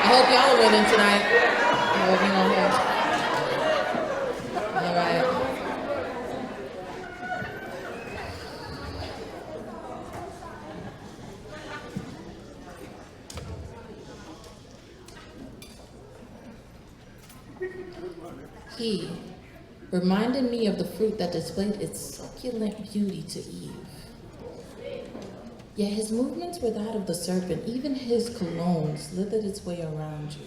hope y'all are winning tonight. I hope you know that. All right. He reminded me of the fruit that displayed its succulent beauty to Eve. Yet his movements were that of the serpent. Even his cologne slithered its way around you.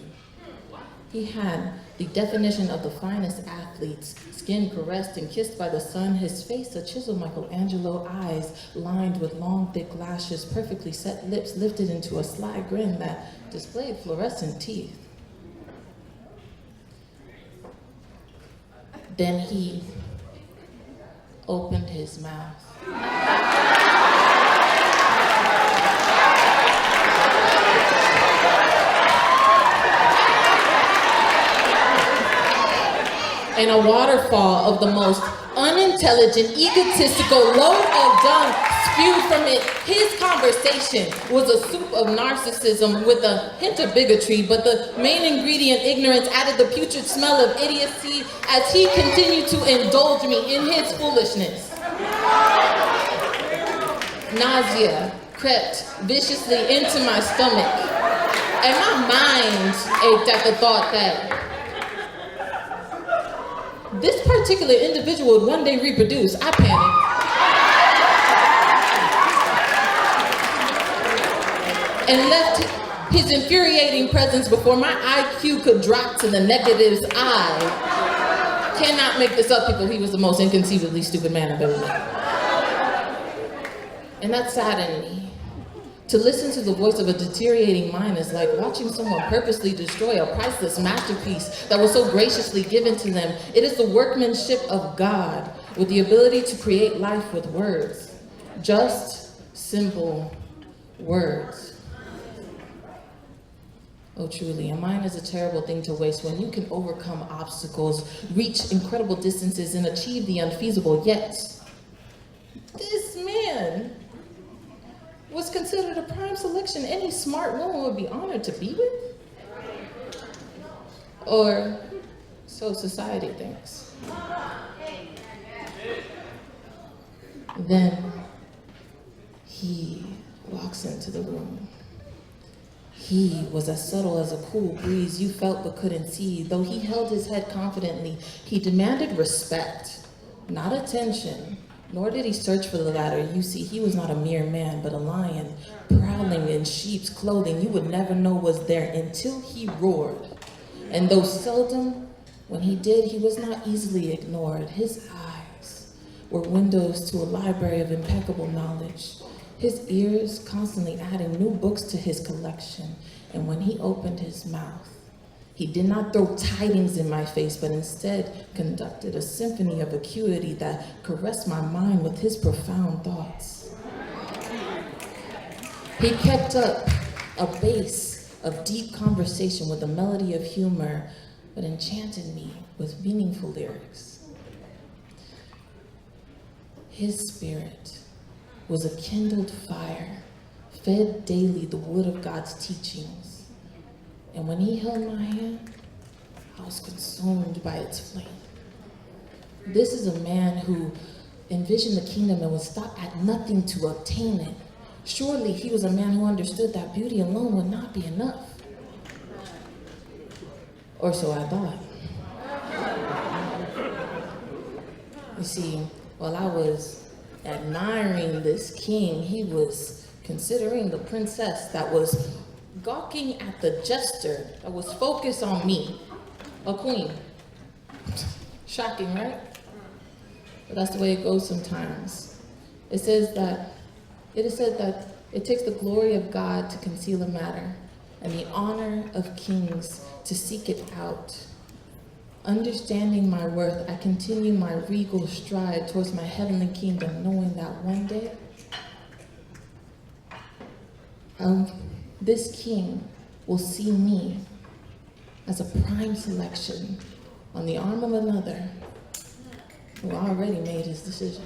He had the definition of the finest athletes, skin caressed and kissed by the sun, his face a chiseled Michelangelo, eyes lined with long, thick lashes, perfectly set lips lifted into a sly grin that displayed fluorescent teeth. Then he opened his mouth. And a waterfall of the most unintelligent, egotistical load of dung spewed from it. His conversation was a soup of narcissism with a hint of bigotry, but the main ingredient, ignorance, added the putrid smell of idiocy as he continued to indulge me in his foolishness. Nausea crept viciously into my stomach, and my mind ached at the thought that this particular individual would one day reproduce. I panicked. And left his infuriating presence before my IQ could drop to the negatives. I cannot make this up, people. He was the most inconceivably stupid man I've ever met. And that saddened me. To listen to the voice of a deteriorating mind is like watching someone purposely destroy a priceless masterpiece that was so graciously given to them. It is the workmanship of God with the ability to create life with words. Just simple words. Oh, truly, a mind is a terrible thing to waste when you can overcome obstacles, reach incredible distances, and achieve the unfeasible. Yet, this man was considered a prime selection any smart woman would be honored to be with? Or so society thinks. Then he walks into the room. He was as subtle as a cool breeze you felt but couldn't see. Though he held his head confidently, he demanded respect, not attention. Nor did he search for the latter. You see, he was not a mere man, but a lion, prowling in sheep's clothing. You would never know was there until he roared. And though seldom, when he did, he was not easily ignored. His eyes were windows to a library of impeccable knowledge. His ears constantly adding new books to his collection. And when he opened his mouth, he did not throw tidings in my face, but instead conducted a symphony of acuity that caressed my mind with his profound thoughts. He kept up a bass of deep conversation with a melody of humor, but enchanted me with meaningful lyrics. His spirit was a kindled fire, fed daily the wood of God's teachings. And when he held my hand, I was consumed by its flame. This is a man who envisioned the kingdom and would stop at nothing to obtain it. Surely he was a man who understood that beauty alone would not be enough. Or so I thought. You see, while I was admiring this king, he was considering the princess that was gawking at the jester that was focused on me, a queen. Shocking, right? But that's the way it goes sometimes. It is said that it takes the glory of God to conceal a matter and the honor of kings to seek it out. Understanding my worth, I continue my regal stride towards my heavenly kingdom, knowing that one day, this king will see me as a prime selection on the arm of another who already made his decision.